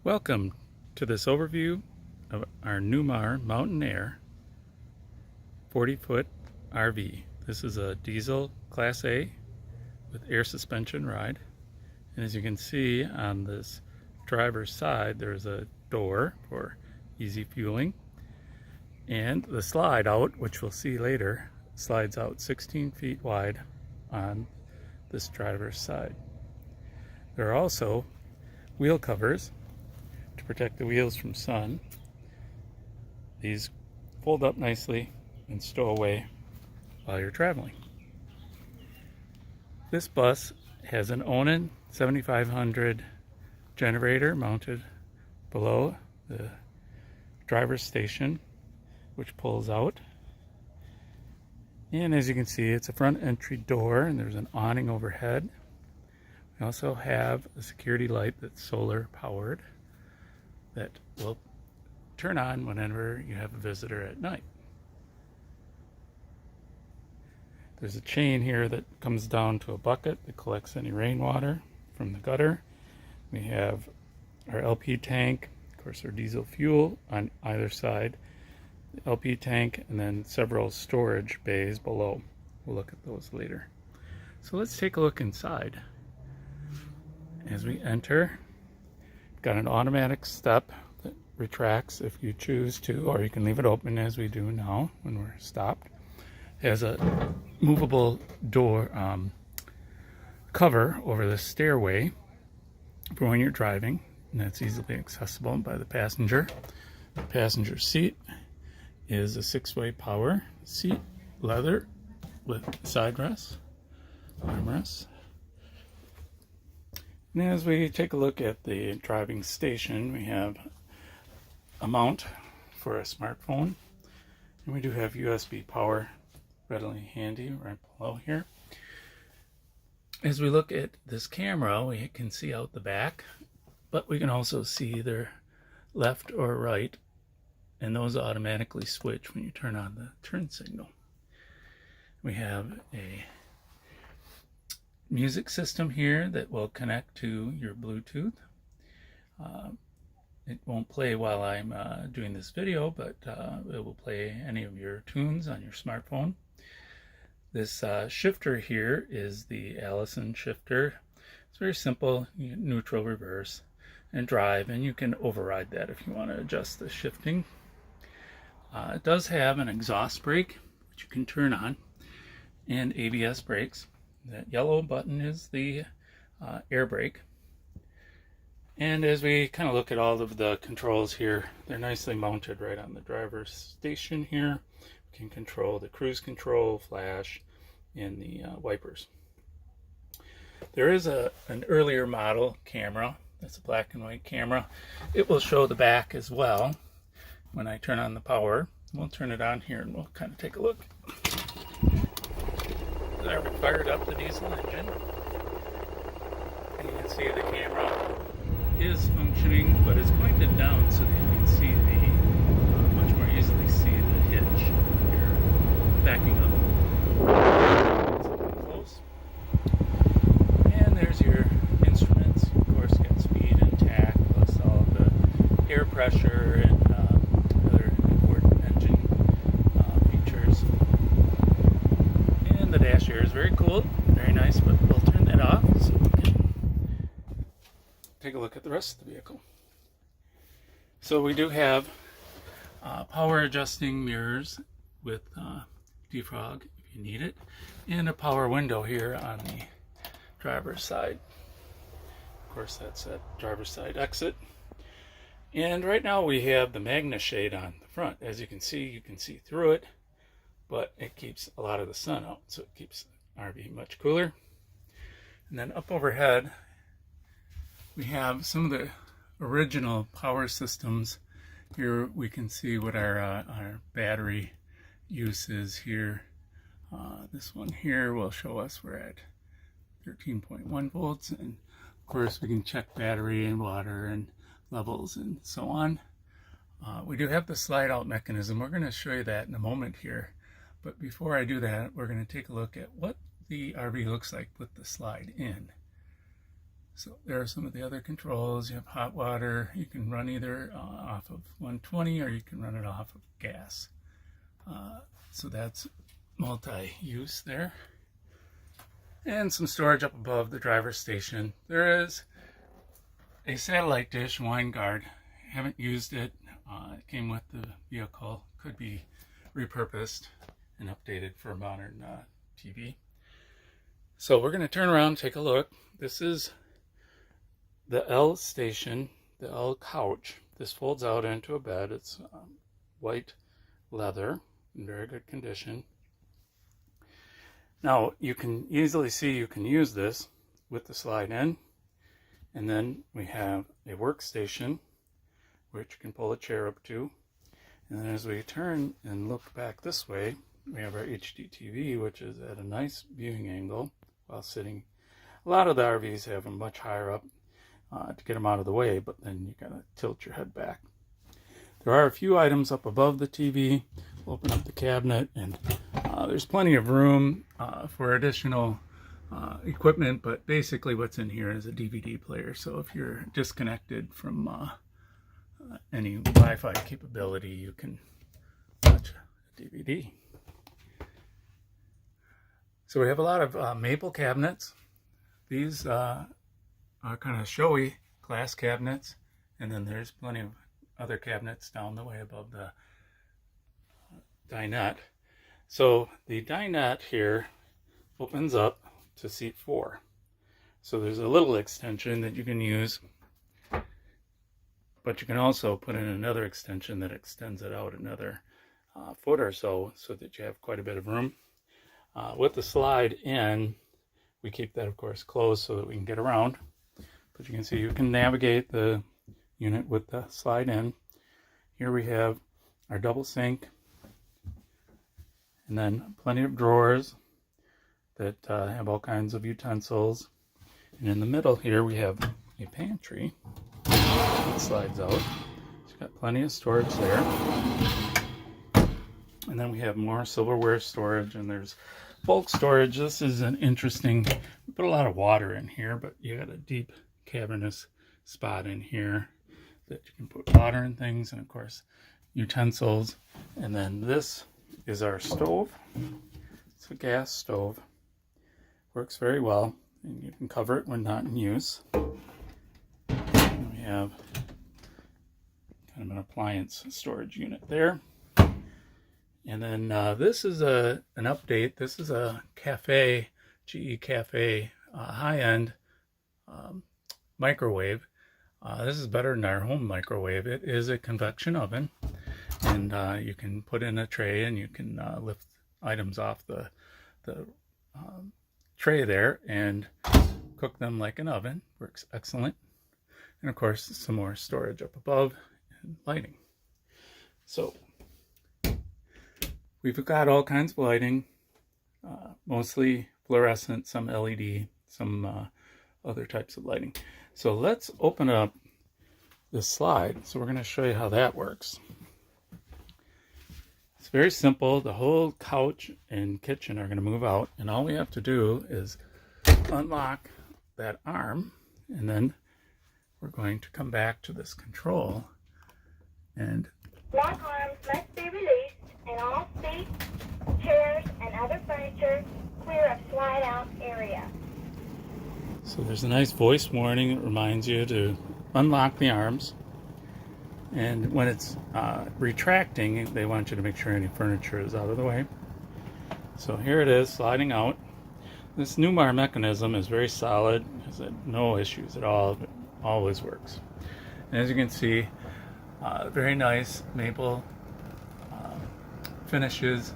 Welcome to this overview of our Newmar Mountain Aire 40-foot RV. This is a diesel Class A with air suspension ride. And as you can see on this driver's side, there's a door for easy fueling. And the slide out, which we'll see later, slides out 16 feet wide on this driver's side. There are also wheel covers to protect the wheels from sun. These fold up nicely and stow away while you're traveling. This bus has an Onan 7500 generator mounted below the driver's station, which pulls out. And as you can see, it's a front entry door and there's an awning overhead. We also have a security light that's solar powered that will turn on whenever you have a visitor at night. There's a chain here that comes down to a bucket that collects any rainwater from the gutter. We have our LP tank, of course our diesel fuel on either side, the LP tank, and then several storage bays below. We'll look at those later. So let's take a look inside. As we enter, got an automatic step that retracts if you choose to, or you can leave it open as we do now when we're stopped. It has a movable door cover over the stairway for when you're driving, and that's easily accessible by the passenger. The passenger seat is a 6-way power seat, leather with side rests, armrests. And as we take a look at the driving station, we have a mount for a smartphone, and we do have USB power readily handy right below here. As we look at this camera, we can see out the back, but we can also see either left or right, and those automatically switch when you turn on the turn signal. We have a music system here that will connect to your Bluetooth. It won't play while I'm doing this video, but it will play any of your tunes on your smartphone. This shifter here is the Allison shifter. It's very simple, neutral, reverse, and drive, and you can override that if you want to adjust the shifting. It does have an exhaust brake, which you can turn on, and ABS brakes. That yellow button is the air brake. And as we kind of look at all of the controls here, they're nicely mounted right on the driver's station here. We can control the cruise control, flash, and the wipers. There is an earlier model camera. That's a black and white camera. It will show the back as well when I turn on the power. We'll turn it on here and we'll kind of take a look. I fired up the diesel engine, and you can see the camera is functioning, but it's pointed down so that you can see much more easily see the hitch here backing up. So close. And there's your instruments. Of course, you got speed and tach, plus all of the air pressure and other important engine features. The dash here is very cool, very nice, but we'll turn that off so we can take a look at the rest of the vehicle. So we do have power adjusting mirrors with defrog if you need it, and a power window here on the driver's side. Of course, that's that driver's side exit. And right now we have the Magna Shade on the front. As you can see through it, but it keeps a lot of the sun out, so it keeps the RV much cooler. And then up overhead, we have some of the original power systems. Here we can see what our battery use is here. This one here will show us we're at 13.1 volts, and of course we can check battery and water and levels and so on. We do have the slide out mechanism. We're going to show you that in a moment here. But before I do that, we're going to take a look at what the RV looks like with the slide in. So there are some of the other controls. You have hot water. You can run either off of 120 or you can run it off of gas. So that's multi-use there. And some storage up above the driver's station. There is a satellite dish, wine guard. Haven't used it. It came with the vehicle. Could be repurposed and updated for a modern TV. So we're going to turn around and take a look. This is the L station, the L couch. This folds out into a bed. It's white leather in very good condition. Now you can easily see you can use this with the slide in, and then we have a workstation which you can pull a chair up to, and then as we turn and look back this way, we have our HD TV, which is at a nice viewing angle while sitting. A lot of the RVs have them much higher up to get them out of the way, but then you gotta tilt your head back. There are a few items up above the TV. Open up the cabinet, and there's plenty of room for additional equipment, but basically what's in here is a DVD player. So if you're disconnected from any Wi-Fi capability, you can watch a DVD. So we have a lot of maple cabinets. These are kind of showy glass cabinets, and then there's plenty of other cabinets down the way above the dinette. So the dinette here opens up to seat 4. So there's a little extension that you can use, but you can also put in another extension that extends it out another foot or so that you have quite a bit of room. With the slide in, we keep that of course closed so that we can get around, but you can see you can navigate the unit with the slide in. Here we have our double sink, and then plenty of drawers that have all kinds of utensils. And in the middle here we have a pantry that slides out. It's got plenty of storage there. And then we have more silverware storage, and there's bulk storage. This is an interesting, we put a lot of water in here, but you got a deep cavernous spot in here that you can put water and things, and of course utensils. And then this is our stove. It's a gas stove. Works very well, and you can cover it when not in use. And we have kind of an appliance storage unit there. And then this is an update. This is a cafe, GE Cafe, high-end microwave. This is better than our home microwave. It is a convection oven, and you can put in a tray, and you can lift items off the tray there and cook them like an oven. Works excellent. And of course some more storage up above and lighting. So we've got all kinds of lighting, mostly fluorescent, some LED, some other types of lighting. So let's open up this slide. So we're going to show you how that works. It's very simple. The whole couch and kitchen are going to move out, and all we have to do is unlock that arm, and then we're going to come back to this control, and lock arms must be released, and all seats, chairs, and other furniture clear of slide out area. So there's a nice voice warning. It reminds you to unlock the arms. And when it's retracting, they want you to make sure any furniture is out of the way. So here it is, sliding out. This Newmar mechanism is very solid. Has no issues at all. It always works. And as you can see, very nice maple finishes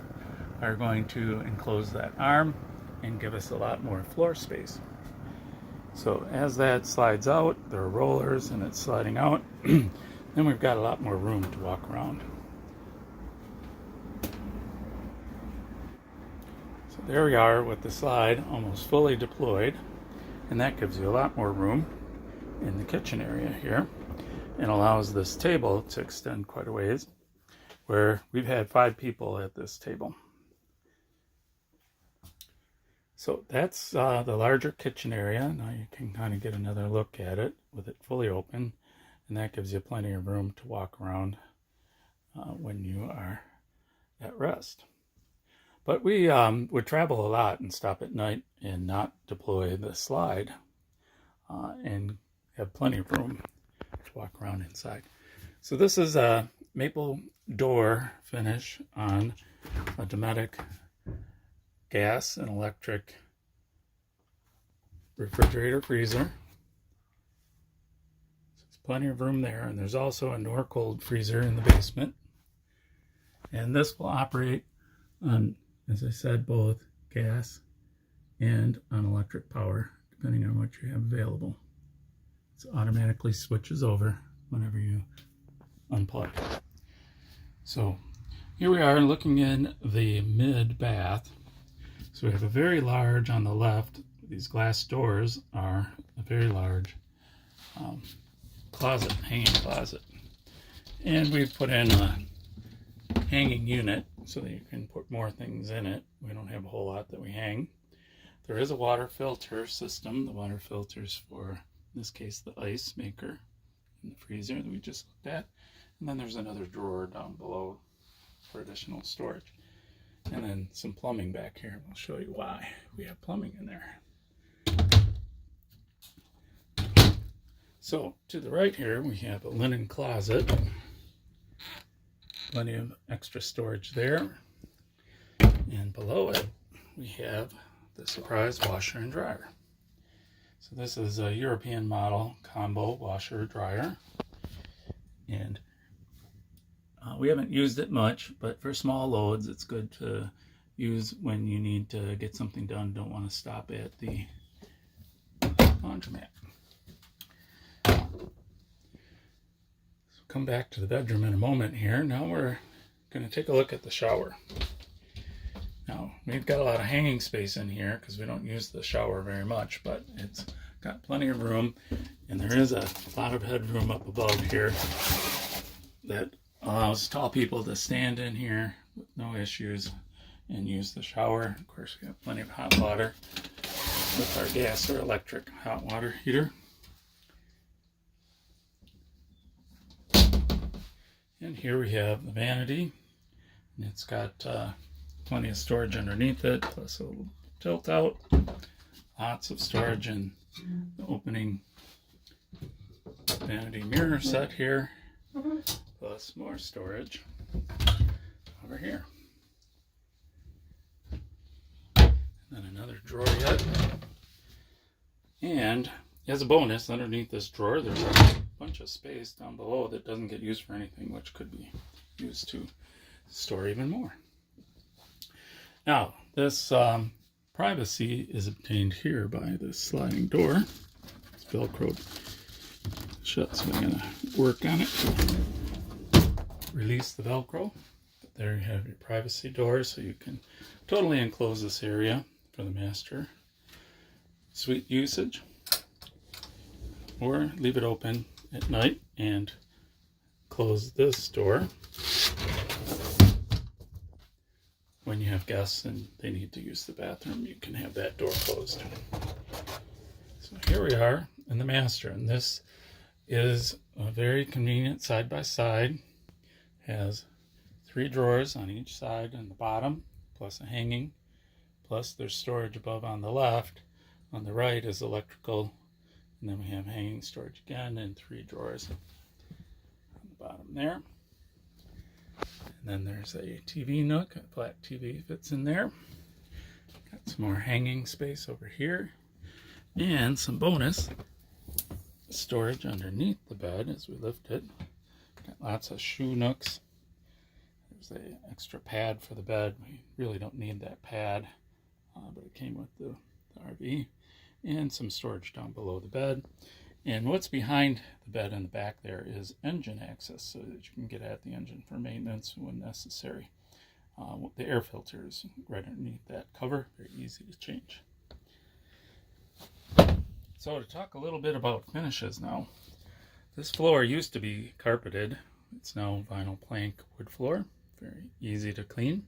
are going to enclose that arm and give us a lot more floor space. So as that slides out, there are rollers and it's sliding out. Then we've got a lot more room to walk around. So there we are with the slide almost fully deployed, and that gives you a lot more room in the kitchen area here and allows this table to extend quite a ways, where we've had 5 people at this table. So that's the larger kitchen area. Now you can kind of get another look at it with it fully open, and that gives you plenty of room to walk around when you are at rest. But we would travel a lot and stop at night and not deploy the slide and have plenty of room to walk around inside. So this is a maple door finish on a Dometic gas and electric refrigerator freezer. So there's plenty of room there, and there's also a Norcold freezer in the basement. And this will operate on, as I said, both gas and on electric power, depending on what you have available. It automatically switches over whenever you unplug. So here we are looking in the mid bath. So we have a very large on the left. These glass doors are a very large closet, hanging closet. And we've put in a hanging unit so that you can put more things in it. We don't have a whole lot that we hang. There is a water filter system. The water filters for, in this case, the ice maker in the freezer that we just looked at. And then there's another drawer down below for additional storage. And then some plumbing back here. I'll show you why we have plumbing in there. So to the right here, we have a linen closet. Plenty of extra storage there. And below it, we have the surprise washer and dryer. So this is a European model combo washer dryer. And we haven't used it much, but for small loads, it's good to use when you need to get something done. Don't want to stop at the laundromat. So come back to the bedroom in a moment here. Now we're going to take a look at the shower. Now, we've got a lot of hanging space in here because we don't use the shower very much, but it's got plenty of room, and there is a lot of headroom up above here that allows tall people to stand in here with no issues and use the shower. Of course, we have plenty of hot water with our gas or electric hot water heater. And here we have the vanity, and it's got plenty of storage underneath it, plus a little tilt out. Lots of storage in the opening vanity mirror set here, plus more storage over here. And then another drawer yet. And as a bonus, underneath this drawer, there's a bunch of space down below that doesn't get used for anything, which could be used to store even more. Now, this privacy is obtained here by this sliding door. It's Velcroed shut, so I'm going to work on it to release the Velcro. But there you have your privacy door, so you can totally enclose this area for the master suite usage, or leave it open at night and close this door when you have guests and they need to use the bathroom. You can have that door closed. So here we are in the master, and this is a very convenient side by side. Has 3 drawers on each side and the bottom, plus a hanging, plus there's storage above on the left. On the right is electrical, and then we have hanging storage again and 3 drawers on the bottom there. And then there's a TV nook, a flat TV fits in there. Got some more hanging space over here, and some bonus storage underneath the bed as we lift it. Got lots of shoe nooks. There's an extra pad for the bed. We really don't need that pad, but it came with the RV. And some storage down below the bed. And what's behind the bed in the back there is engine access, so that you can get at the engine for maintenance when necessary. The air filter is right underneath that cover, very easy to change. So to talk a little bit about finishes now. This floor used to be carpeted. It's now vinyl plank wood floor, very easy to clean.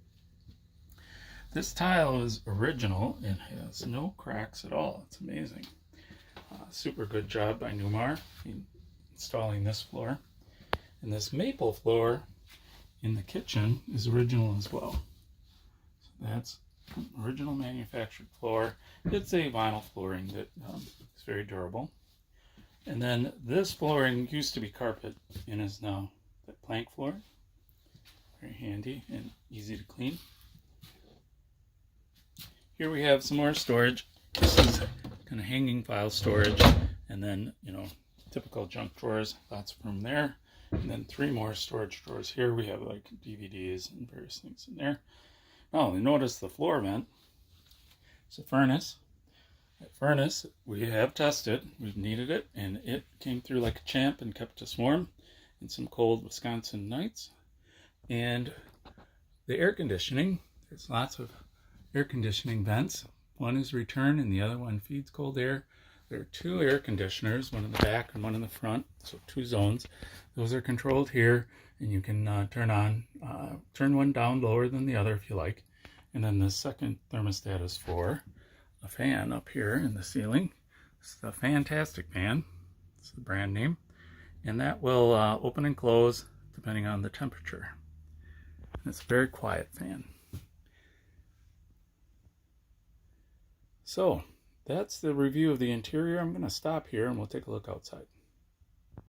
This tile is original and has no cracks at all. It's amazing. Super good job by Newmar in installing this floor. And this maple floor in the kitchen is original as well. So that's original manufactured floor. It's a vinyl flooring that is very durable. And then this flooring used to be carpet and is now that plank floor. Very handy and easy to clean. Here we have some more storage. This is kind of hanging file storage, and then, you know, typical junk drawers, lots of room there. And then 3 more storage drawers here. We have like DVDs and various things in there. Now, notice the floor vent. It's a furnace. That furnace we have tested. We've needed it, and it came through like a champ and kept us warm in some cold Wisconsin nights. And the air conditioning, there's lots of air conditioning vents. One is return and the other one feeds cold air. There are 2 air conditioners, one in the back and one in the front, so 2 zones. Those are controlled here, and you can turn one down lower than the other if you like. And then the second thermostat is for a fan up here in the ceiling. It's a fantastic fan. It's the brand name. And that will open and close depending on the temperature. And it's a very quiet fan. So that's the review of the interior. I'm going to stop here and we'll take a look outside.